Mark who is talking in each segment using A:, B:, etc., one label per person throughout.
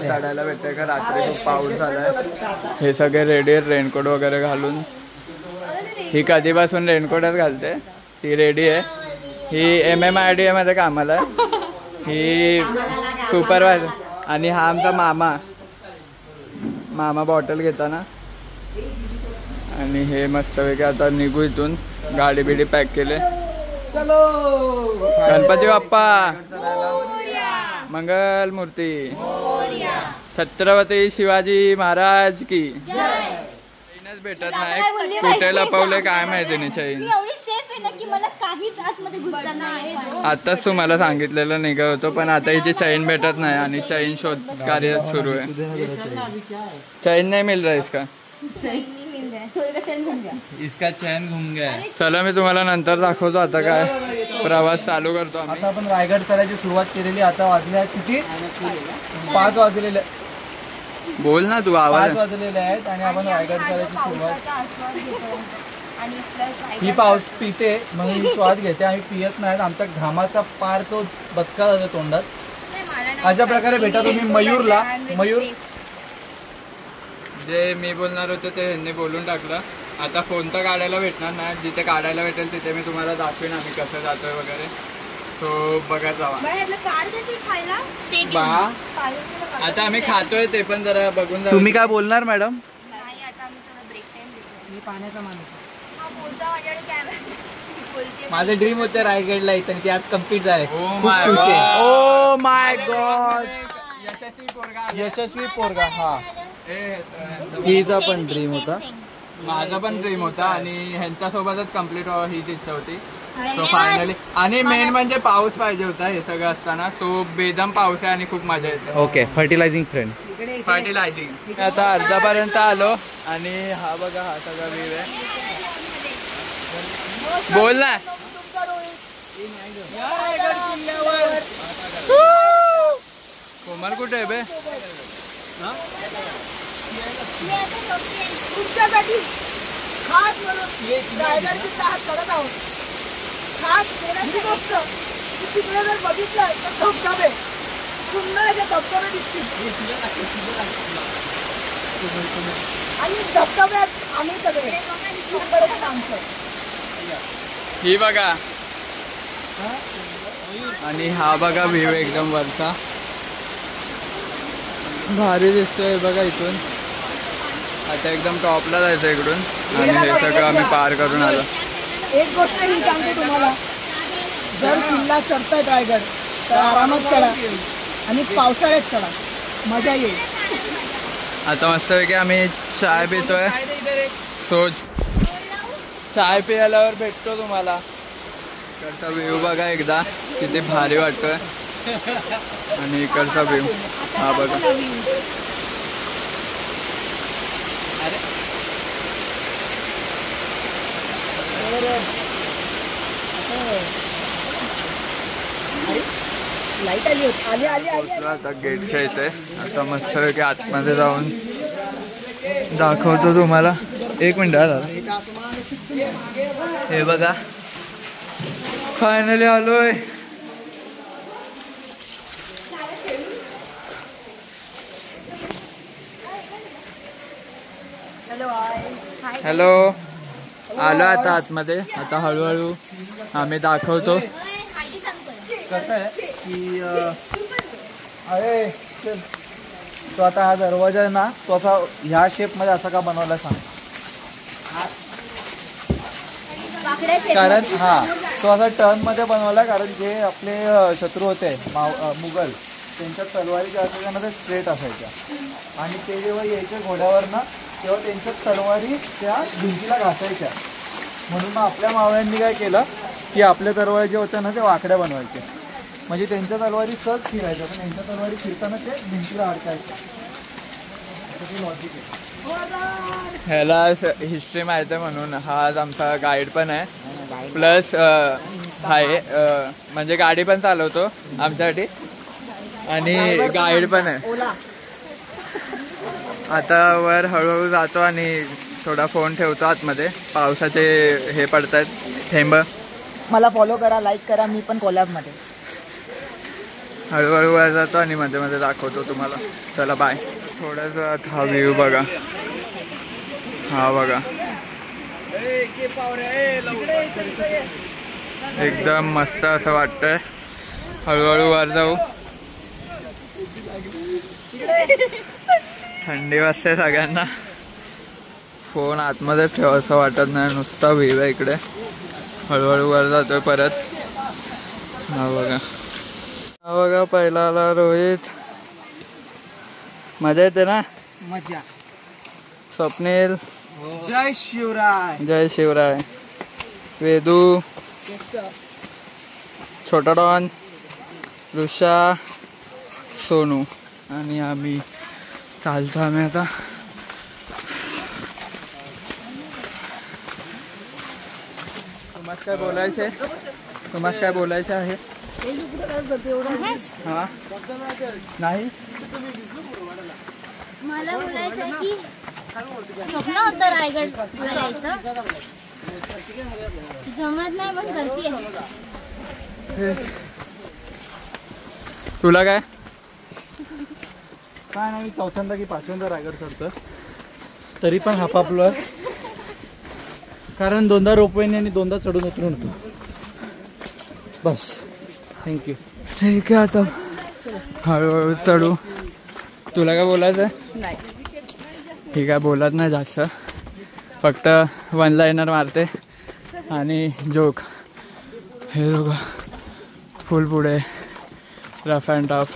A: काढायला भेटतंय का रात्री खूप पाऊस झालाय. हे सगळे रेडी आहेत रेनकोट वगैरे घालून. ही कधीपासून रेनकोटच घालते, ती रेडी आहे. ही MMIDA मध्ये कामाला आहे, ही सुपरवायझर. आणि हा आमचा मामा बॉटल घेताना. आणि हे मस्तपैकी आता निघू इथून, गाडी बिडी पॅक केले. चलो गणपती बाप्पा मंगल मूर्ती, छत्रपती शिवाजी महाराज की. चैनच भेटत नाही, कुठे लपवले काय माहिती नाही चैन. आताच तुम्हाला सांगितलेलं निघा होतो, पण आता हिची चैन भेटत नाही आणि चैन शोध कार्य सुरू आहे. चैन नाही मिल रहा इसका,
B: इसका चैन घूम गया.
A: चला मी तुम्हाला नंतर दाखवतो. आता काय प्रवास चालू करतो आम्ही.
B: आता आपण रायगड चढायची सुरुवात केलेली. आता वाजले आहेत किती, 5 वाजलेले.
A: बोल ना तू, आवाज.
B: 5 वाजलेले आहेत आणि आपण रायगड चढायची सुरुवात. ही पाऊस पिते मग ही स्वाद घेते, आम्ही पियत नाहीत. आमच्या घामाचा पार तो बचका जातो तोंडात. अशा प्रकारे भेटा तुम्ही मयूरला. मयूर
A: जे मी बोलणार होतो ते ह्यांनी बोलून टाकलं. आता फोन तर काढायला भेटणार नाही, जिथे काढायला भेटेल तिथे मी तुम्हाला दाखवेन आम्ही कसं जातोय वगैरे. सो बघत जावा. आता आम्ही खातोय ते पण जरा बघून जा.
B: तुम्ही काय बोलणार मॅडम? माझं ड्रीम होतं रायगडला यायचं आणि ते आज कम्प्लीट झालंय. ओ माय गॉड, यशस्वी पोरगा. हा हिचा पण ड्रीम होता,
A: माझा पण ड्रीम होता आणि ह्यांच्या सोबतच कम्प्लीट व्हावं हीच इच्छा होती. So finally. आणि मेन म्हणजे पाऊस पाहिजे होता हे सगळं असताना. तो बेदम पाऊस आहे आणि खूप मजा येते.
B: Okay फर्टिलायझिंग friend.
A: फर्टिलायझिंग. आता अर्ध्यापर्यंत आलो आणि हा बघा हा सगळा व्ह्यू आहे. बोल ना. कोमल कुठे आहे बे?
C: तुमच्यासाठी खास म्हणून रायगडची चाहत करत आहोत. खास ही गोष्ट की तिकडे जर बघितलं तर धबधबे, सुंदर असे धबधबे दिसतील. आणि धबधब्यात आम्ही सगळे सुंदर असं आमचं.
A: ही बघा आणि हा बघा व्ह्यू एकदम वरचा, भारी दिसतोय बघा इथून. आता एकदम टॉपला जायचं इकडून आणि हे सगळं आम्ही पार करून आलो.
C: एक गोष्ट ही सांगते तुम्हाला, जर किल्ला चढतायत रायगड तर आरामात चढा आणि पावसाळ्यात चढा, मजा येईल.
A: आता मस्तपैकी आम्ही चाय पितोय. सो चाय प्यायल्यावर भेटतो तुम्हाला. इकडचा व्ह्यू बघा एकदा, किती भारी वाटतोय. आणि इकडचा व्ह्यू हा बघा.
C: लाईट आली होती. आली.
A: आता गेटच्या इथे. आता मस्तपैकी आतमध्ये जाऊन दाखवतो तुम्हाला. एक मिनिट दादा. हे बघा फायनली आलोय. हॅलो. आलो आता आतमध्ये. आता हळूहळू आम्ही दाखवतो.
B: कसं आहे की अरे तो आता हा दरवाजा आहे ना, तो असा ह्या शेपमध्ये असा का बनवला सांग. कारण हा तो असा टर्न मध्ये बनवला, कारण जे आपले शत्रू होते मुघल, त्यांच्या तलवारी ज्या असायच्या ना ते स्ट्रेट असायच्या आणि ते जेव्हा यायचे घोड्यावर ना तेव्हा त्यांच्या तलवारी त्या भिंतीला घासायच्या. म्हणून मग आपल्या मावळ्यांनी काय केलं की आपल्या तलवारी जे होत्या ना ते वाकड्या बनवायचे, म्हणजे त्यांच्या तलवारी सहज फिरायच्या, पण त्यांच्या तलवारी फिरताना ते भिंतीला अडकायचं. लॉजिक आहे.
A: ह्याला हिस्ट्री माहिती आहे म्हणून हा आज आमचा गाईड पण आहे, प्लस आहे म्हणजे गाडी पण चालवतो आमच्यासाठी आणि गाईड पण आहे. आता वर हळूहळू जातो आणि थोडा फोन ठेवतो आतमध्ये. पावसाचे हे पडतात थेंब.
C: मला फॉलो करा, लाईक करा. मी पण कोलॅबमध्ये.
A: हळूहळू वर जातो आणि मध्ये मध्ये दाखवतो तुम्हाला. चला बाय. थोडासा हा व्ह्यू बघा, हा बघा एकदम मस्त असं वाटतंय. हळूहळू वर जाऊ. थंडी वाजते सगळ्यांना. फोन आतमध्ये ठेव असं वाटत नाही, नुसता व्ह्यू आहे इकडे. हळूहळू वर जातोय परत. हा बघा, हा बघा पहिला आला रोहित. मजा येते ना?
B: मजा.
A: स्वप्नील,
B: जय शिवराय.
A: जय शिवराय. वेदू, छोटा डॉन, ऋषा, सोनू आणि आम्ही चालतो. आम्ही आता तुम्हाला काय बोलायचे? तुम्हाला काय बोलायचे आहे? हा नाही,
D: मला बोलायचं आहे की स्वप्न होतं रायगड जायचं, जमत नाही पण करते.
A: तुला काय?
B: काय नाही, चौथ्यांदा की पाचव्यांदा रायगड चढतो, तरी पण हापापलं. कारण 2दा रोपवेने आणि 2दा चढून उतरून होतो. बस, थँक्यू.
A: ठीक आहे, आता हळूहळू चढू. तुला काय बोलायचं?
C: नाही.
A: ठीक आहे, बोलत नाही जास्त, फक्त वन लाईनर मारते आणि जोक. हे दोघं फुल पुढे, रफ अँड टफ.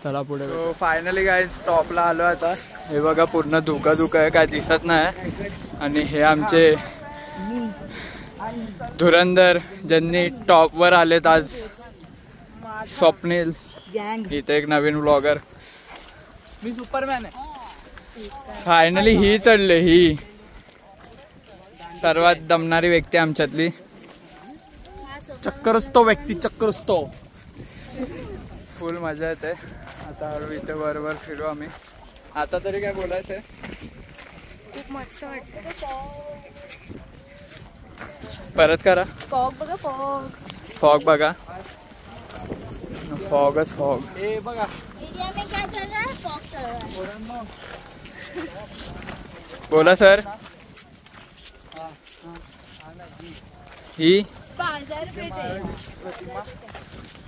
A: चला पुढे. फायनली गाईज टॉपला आलो आता. हे बघा पूर्ण धुका धुका आहे, काय दिसत नाही. आणि हे आमचे धुरंधर ज्यांनी टॉपवर आलेत आज, स्वप्नील. इथे एक नवीन ब्लॉगर.
B: मी सुपरमॅन आहे.
A: फायनली ही चढले, ही सर्वात दमणारी व्यक्ती आमच्यातली.
B: चक्कर असतो व्यक्ती, चक्कर असतो.
A: फुल मजा येते. आता हळू इथे वर फिरू आम्ही. आता तरी काय बोलायचंय?
D: खूप मस्त वाटतं.
A: परत करा.
D: फॉग बघा, फॉग.
A: फॉग बघा, फॉगच फॉग.
B: हे बघा,
D: इंडिया में क्या चल रहा है? फॉग चल रहा है.
A: बोला सर. ही
D: बाजारपेठ आहे.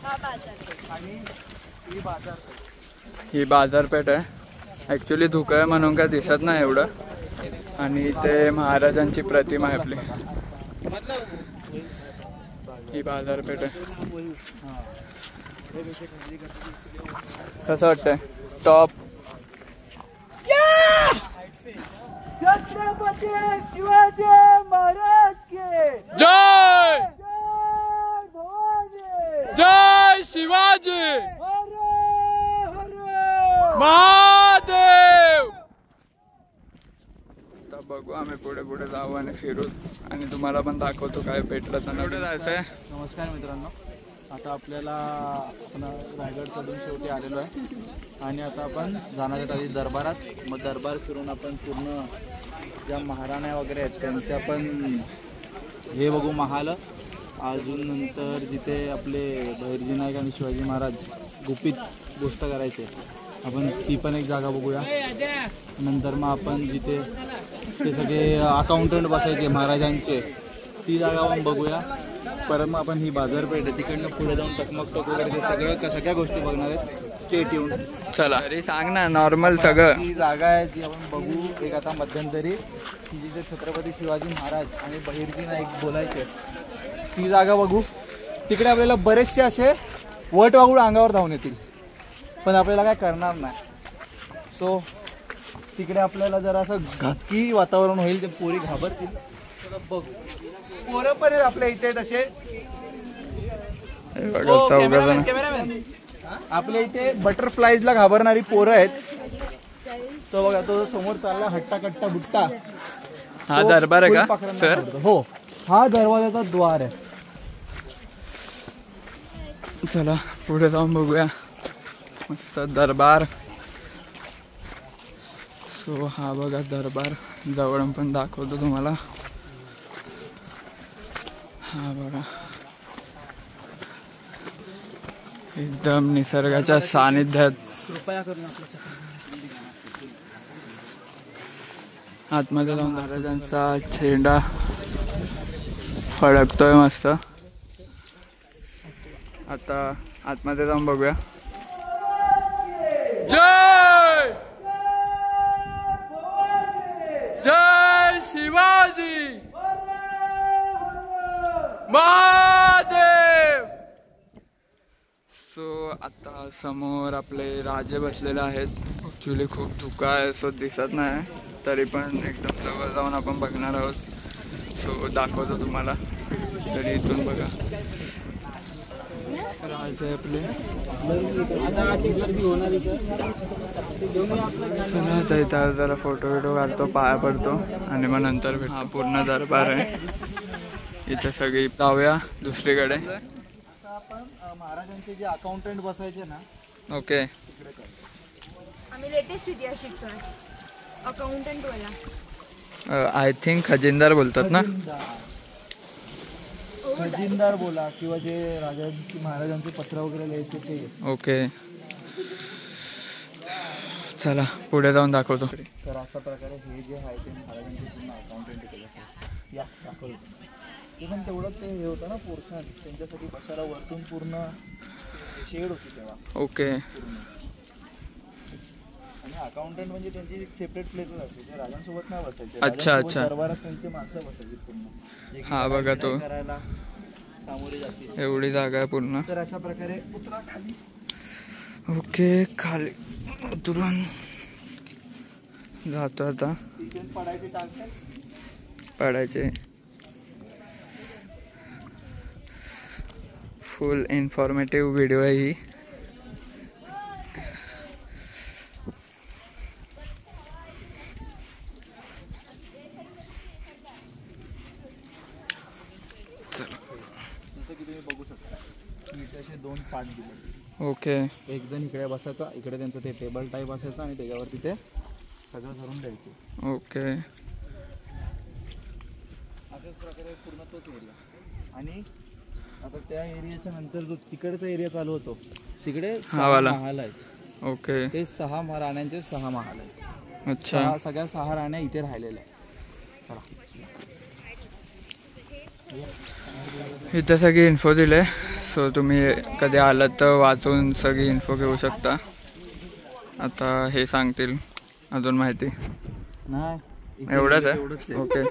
D: हा बाजारपेठ.
A: ही बाजारपेठ आहे. ऍक्च्युली धुकं आहे म्हणून काय दिसत नाही एवढं. आणि इथे महाराजांची प्रतिमा आहे आपली. ही बाजारपेठ आहे. कसं वाटतंय टॉप?
B: छत्रपती शिवाजी महाराज के
A: जय.
B: जय भवानी.
A: जय शिवाजी
B: हर हर
A: महादेव. आता बघू आम्ही पुढे पुढे जाऊ आणि फिरू आणि तुम्हाला पण दाखवतो काय भेटलं तर. पुढे जायचंय.
B: नमस्कार मित्रांनो, आता आपल्याला आपण रायगड चढून शेवटी आलेलो आहे आणि आता आपण जाणार आहेत आधी दरबारात. मग दरबार फिरून आपण पूर्ण ज्या महाराण्या वगैरे आहेत त्यांच्या पण हे बघू महाल. अजून नंतर जिथे आपले बहिर्जी नाईक आणि शिवाजी महाराज गुपित गोष्ट करायचे, आपण ती पण एक जागा बघूया. नंतर मग आपण जिथे ते सगळे अकाउंटंट बसायचे महाराजांचे, ती जागा पण बघूया. परत मग आपण ही बाजारपेठ आहे तिकडनं पुढे जाऊन टकमक टक वगैरे ते सगळ्या गोष्टी बघणार आहेत. स्टेट येऊन
A: चला. अरे सांग ना, नॉर्मल सगळं.
B: ती जागा आहे जी आपण बघू एक आता मध्यंतरी, की जिथे छत्रपती शिवाजी महाराज आणि बहिर्जी नाईक बोलायचे, ती जागा बघू. तिकडे आपल्याला बरेचसे असे वटवाघूळ अंगावर धावून येतील, पण आपल्याला काय करणार नाही. सो तिकडे आपल्याला जरा असं घातकी वातावरण होईल, ते पोरी घाबरतील. बघू. पोरं पण आहेत आपल्या इथे तसे. कॅमेरामॅन, आपल्या इथे बटरफ्लाईजला घाबरणारी पोरं आहेत. तो बघा, तो समोर चालला हट्टा कट्टा बुट्टा.
A: हा दरबार आहे का सर?
B: हो, हा दरवाजाचा द्वार आहे.
A: चला पुढे जाऊन बघूया. मस्त दरबार. सो हा बघा दरबार, जवळून पण दाखवतो तुम्हाला. हा बघा, एकदम निसर्गाच्या सानिध्यात
B: कृपया करून आपल्या
A: आतमध्ये जाऊन महाराजांचा झेंडा फडकतोय मस्त. आता आतमध्ये जाऊन बघूया. जय जय शिवाजी महादेव. सो आता समोर आपले राजे बसलेले आहेत. ॲक्च्युली खूप धुका आहे सो दिसत नाही, तरी पण एकदम जवळ जाऊन आपण बघणार आहोत. सो दाखवतो तुम्हाला. तरी इथून बघा राजे आपले. चला आता इथं जरा फोटो बिटो काढतो, पाया पडतो आणि मग नंतर हा पूर्ण दरबार आहे. इथं सगळी जाऊया दुसरीकडे.
B: आपण महाराजांचे जे अकाउंटंट बसायचे ना.
A: ओके.
C: आम्ही लेटेस्ट इतिहास शिकतोय अकाउंटंट वाला.
A: आय थिंक खजिनदार बोलतात ना.
B: खजिनदार बोला किंवा जे महाराजांचे पत्र वगैरे लिहायचे ते.
A: ओके चला पुढे जाऊन दाखवतो.
B: तर अशा प्रकारे हे जे आहे ते महाराजांचे पूर्ण अकाउंटंट केलं असेल. या दाखवलं ते पण तेवढंच ते हे होतं ना पोर्शन. त्यांच्यासाठी बसायला वरतून पूर्ण शेड होती तेव्हा.
A: ओके.
B: आणि अकाउंटंट म्हणजे त्यांची एक सेपरेट प्लेस असते. ते राजांसोबत नाही बसायचे.
A: अच्छा अच्छा.
B: दरबारात त्यांचे माणसं बसायची पूर्ण.
A: हा बघा तो
B: करायला सामोरे जातील
A: एवढी जागा आहे पूर्ण.
B: तर अशा प्रकारे उतरा खाली.
A: ओके खाली उतरून जातो आता.
B: तिथे पडायचे चान्सेस
A: पडायचे. फुल इन्फॉर्मेटिव्ह व्हिडिओ आहे ही.
B: जसं की तुम्ही बघू शकता इथे दोन पार्ट दिले.
A: ओके.
B: एक जण इकडे बसायचा, इकडे त्यांचं ते टेबल टाईप असायचं आणि त्याच्यावर तिथे सगळं धरून द्यायचे.
A: ओके.
B: अशाच प्रकारे पूर्ण तोच एरिया. आणि आता त्या एरियाच्या नंतर जो तिकडचा एरिया चालू होतो तिकडे
A: हा वाला.
B: 6 महल आहेत.
A: ओके.
B: ते 6 राण्यांचे 6 महल आहेत.
A: अच्छा.
B: सगळ्या 6 राण्या इथे राहिलेल्या आहेत.
A: इथं सगळी इन्फो दिले. सो तुम्ही कधी आलात तर वाचून सगळी इन्फो घेऊ शकता. आता हे सांगतील अजून माहिती.
B: नाही
A: एवढंच आहे. ओके.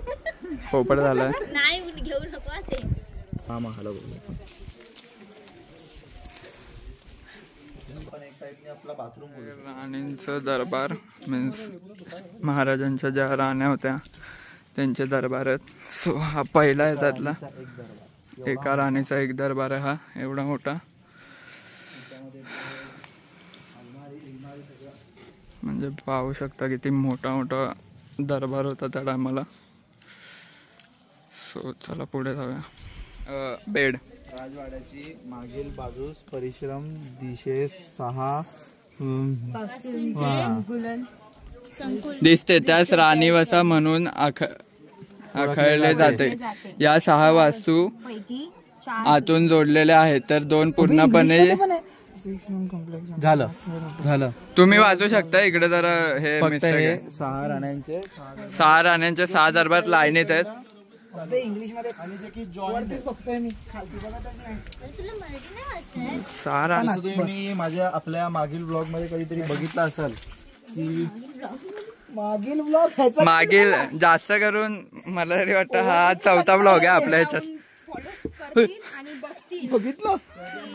A: पोपट झालाय.
D: नाही घेऊ नको ते.
B: हा महल बघू. पण एक टाईपने आपला बाथरूम बोलू.
A: राणींचं दरबार मीन्स महाराजांच्या ज्या राण्या होत्या त्यांचे दरबार आहेत. सो हा पहिला आहे त्यातला. एका राणीचा एक दरबार आहे हा एवढा मोठा. म्हणजे पाहू शकता किती मोठा मोठा दरबार होता त्या टायमाला. सो चला पुढे जाऊया. बेड.
B: राजवाड्याची मागील बाजूस परिश्रम दिशेस 6
A: दिसते त्यास राणीवसा म्हणून आखळले जाते. या 6 वास्तू आतून जोडलेल्या आहेत तर 2 पूर्णपणे.
B: झालं
A: तुम्ही वाचू शकता. इकडे जरा हे मिस्टेक आहे.
B: 6 राण्यांचे
A: 6 राण्यांचे 6 दरबार लाईनीत आहेत.
B: इंग्लिश मध्ये. आणि जे की जॉईंट बघतोय मी खालती बघतच नाही.
D: तुला मराठी नाही वाचताय?
A: 6 राण्या.
B: तुम्ही माझ्या आपल्या मागील ब्लॉग मध्ये कधीतरी बघितलं असेल की मागील ब्लॉग
A: मागील जास्त करून मला तरी वाटतं हा 4था ब्लॉग आहे आपल्या ह्याच्यात.
C: बघितलं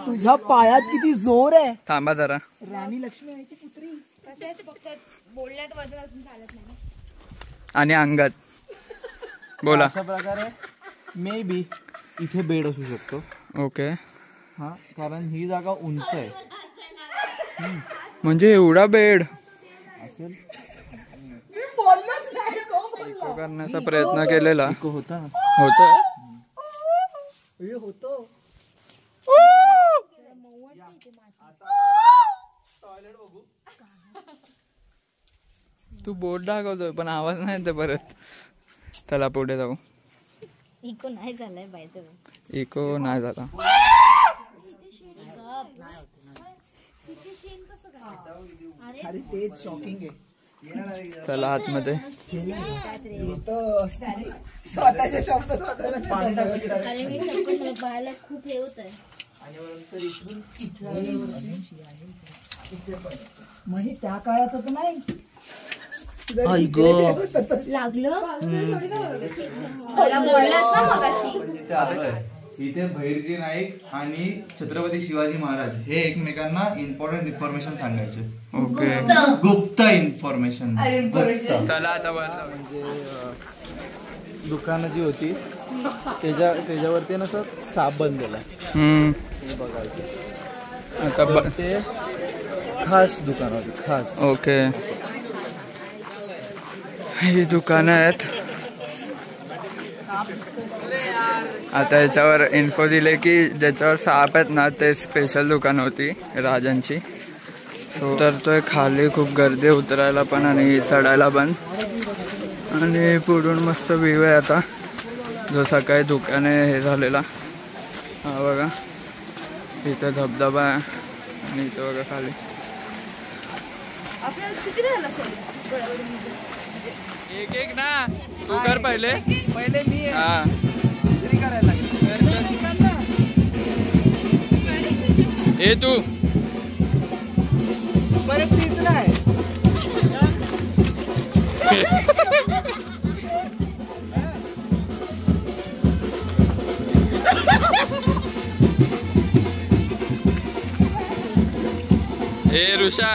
C: तुझ्या पायात किती जोर आहे.
A: थांबा जरा.
C: राणी लक्ष्मीबाईची पुत्री. फक्त बोलण्यात वजन असून चालत नाही.
A: आणि अंगात बोला.
B: अशा प्रकारे मे बी इथे बेड असू शकतो.
A: ओके.
B: हा कारण ही जागा उंच आहे.
A: म्हणजे एवढा बेड
B: असेल.
A: करण्याचा प्रयत्न केलेला
B: होता
A: तू बोट दाखवतोय पण आवाज नाही येते परत. चला पुढे जाऊ.
D: इको नाही झालाय बाय.
A: इको नाही झाला.
C: अरे तेच शॉकिंग आहे.
A: चला आतमध्ये.
C: स्वतःच्या शब्दात
D: अरे मी शपथ पाहायला खूप हे होत आहे.
C: म्हणजे त्या काळात तर नाही
D: लागलं मला बोललास ना मगाशी.
B: इथे भैरजी नाईक आणि छत्रपती शिवाजी महाराज हे एकमेकांना इम्पॉर्टंट इन्फॉर्मेशन सांगायचे.
A: ओके.
B: गुप्त इन्फॉर्मेशन.
A: चला आता वरला.
B: म्हणजे दुकानं जी होती त्याच्यावरती ना सर साप बनलेला हे बघायचं.
A: आता
B: ते खास दुकान होती खास.
A: ओके. ही दुकानं आहेत. आता याच्यावर इन्फो दिले की ज्याच्यावर साप आहेत ना ते स्पेशल दुकान होती राजांची. सो तर तो खाली खूप गर्दी उतरायला पण आणि चढायला पण. आणि पुढून मस्त व्ह्यू आहे आता जो सकाळी दुकाने हे झालेला. हा बघा इथं धबधबा आहे आणि इथं बघा खाली. एक एक ना तू कर पहिले
B: मी
A: हा
B: करायला
A: हे तू
B: परत तीच नाही.
A: हे ऋषा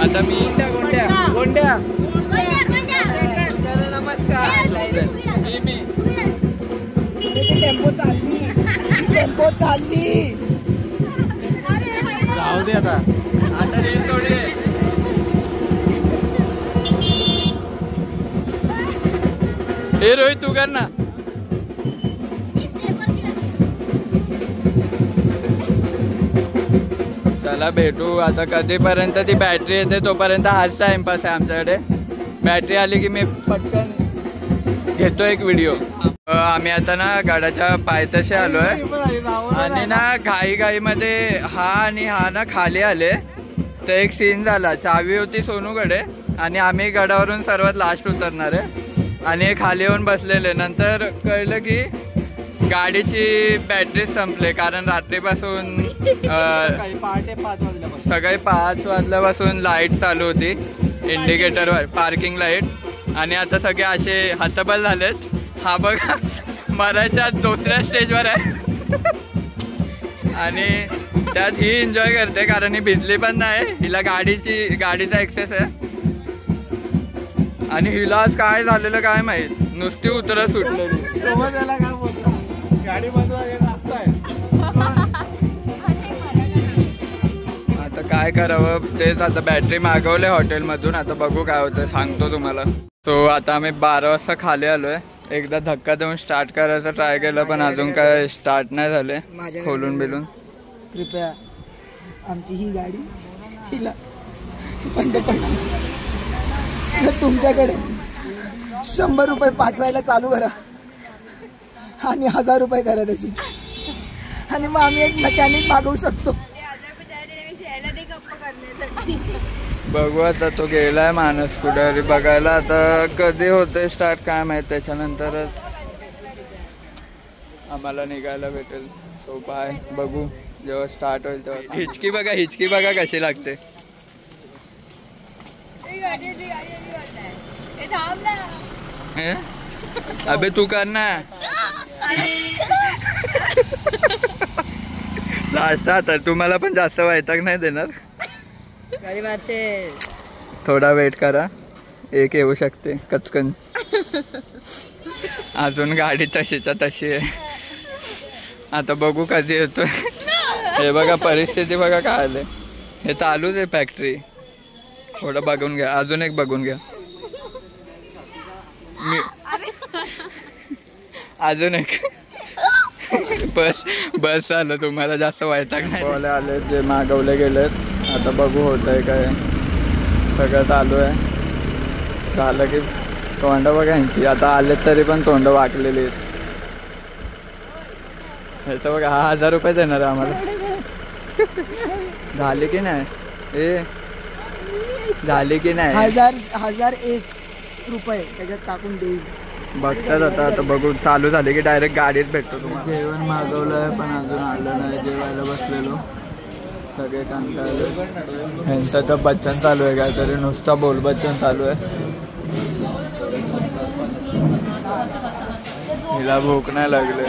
A: आता मी
B: गोंड्या
A: नमस्कार. मी
C: टेम्पो चालली.
B: राहू दे आता.
A: आता रील थोडी आहे. हे रोहित तू कर ना. चला भेटू आता. कधीपर्यंत ती बॅटरी येते तोपर्यंत हाच टाइमपास आहे आमच्याकडे. बॅटरी आली की मी पटकन घेतो एक व्हिडिओ. आम्ही आता ना गडाच्या पायथ्याशी आलोय आणि ना घाईमध्ये हा आणि हा ना खाली आले तर एक सीन झाला. चावी होती सोनूकडे आणि आम्ही गडावरून सर्वात लास्ट उतरणार आहे आणि हे खाली येऊन बसलेले. नंतर कळलं की गाडीची बॅटरी संपले कारण रात्रीपासून सकाळी 5 वाजल्यापासून लाईट चालू होती इंडिकेटरवर पार्किंग लाईट. आणि आता सगळे असे हतबल झालेत. हा बघा मरायच्या दुसऱ्या स्टेजवर आहे आणि त्यात ही एन्जॉय करते कारण ही भिजली पण नाही. हिला गाडीचा एक्सेस आहे आणि हिला आज काय झालेलं काय माहित नुसती उतरत सुटलेली. आता काय करावं तेच. आता बॅटरी मागवले हॉटेलमधून. आता बघू काय होतं सांगतो तुम्हाला. तो आता आम्ही 12 वाजता खाली आलोय. एकदा धक्का देऊन स्टार्ट करायचं ट्राय केलं पण अजून काय स्टार्ट नाही झाले खोलून बिलून.
C: कृपया आमची ही गाडी हिला बंद पडली. तुमच्याकडे 100 रुपये पाठवायला चालू करा आणि 1000 रुपये करा त्याची आणि मग आम्ही एक मेकॅनिक मागवू शकतो.
A: बघू आता. तो गेलाय मानस कुठे बघायला. आता कधी होते स्टार्ट काय माहित. त्याच्यानंतरच आम्हाला निघायला भेटेल. So bye. बघू जेव्हा स्टार्ट होईल तेव्हा. हिचकी बघा कशी लागते. अबे तू कर ना लास्ट. आता तुम्हाला पण जास्त वैताग नाही देणार. थोडा वेट करा. एक येऊ शकते कचकन. अजून गाडी तशीच्या तशी आहे. आता बघू कधी येतो. हे बघा परिस्थिती बघा काय आले. हे चालूच आहे फॅक्टरी. थोडं बघून घ्या. अजून एक बघून घ्या. अजून एक बस आलं. तुम्हाला जास्त वैताग नाही आले जे मागवले गेलेत. आता बघू होत आहे काय. सगळं चालू आहे. झालं की तोंड बघा यांची, आता आलेत तरी पण तोंड वाकलेली आहेत. ह्याचं बघा 1000 रुपये देणार आहे आम्हाला. झाले की नाही ए, झाले की नाही?
C: 1001 रुपये त्याच्यात टाकून देईल.
A: बघतात आता बघू. चालू झाले की डायरेक्ट गाडीत भेटतो तुम्हाला. जेवण मागवलंय पण अजून आलं नाही. जेवायला बसलेलो सगळे कंटाळले. ह्यांचं तर बच्चन चालू आहे काहीतरी, नुसता बोल बच्चन चालू आहे. हिला भूक नाही लागले,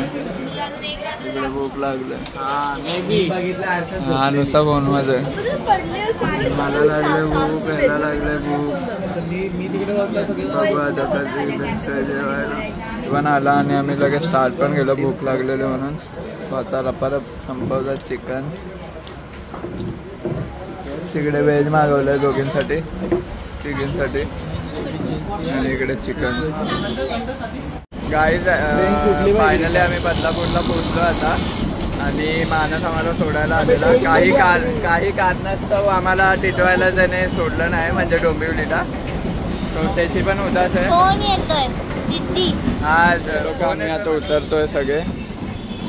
A: इकडे भूक लागले. हा नुसता फोन मध्ये. मला लागले भूक, ह्याला लागले भूक. बघू आता कधी भेटतंय जेवायला. पण आला आणि आम्ही लगेच स्टार्ट पण केलं भूक लागलेली म्हणून. स्वतःला परत संपवलं चिकन. तिकडे व्हेज मागवलंय दोघींसाठी, तिघींसाठी, आणि इकडे चिकन. गाईज फायनली आम्ही बदलापूरला पोहोचलो आता. आणि मानस आम्हाला सोडायला आलेला. काही कारणास्तव आम्हाला टिटवायला त्याने सोडलं नाही, म्हणजे डोंबिवलीला. तो त्याची पण उदास आहे.
D: कोण येतोय दिदी?
A: हा लोक आम्ही आता उतरतोय सगळे.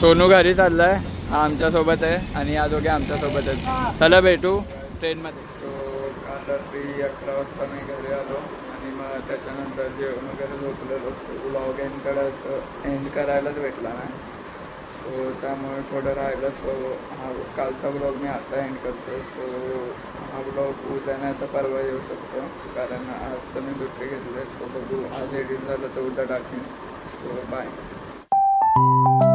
A: सोनू घरी चाललाय, हा आमच्यासोबत आहे, आणि या दोघे आमच्यासोबत आहेत. चला भेटू ट्रेनमध्ये. तो काल रात्री 11 वाजता मी घरी आलो. आणि मग त्याच्यानंतर जेवण वगैरे झोपलेलो. व्लॉग एंड करायलाच भेटला नाही. सो त्यामुळे थोडं राहिलं. सो हा कालचा व्लॉग मी आता एंड करतो. सो हा व्लॉग उद्या नाही तर परवा येऊ शकतो, कारण आज मी सुट्टी घेतली. सो बघू, आज एडिट झालं तर उद्या टाकेन. So bye.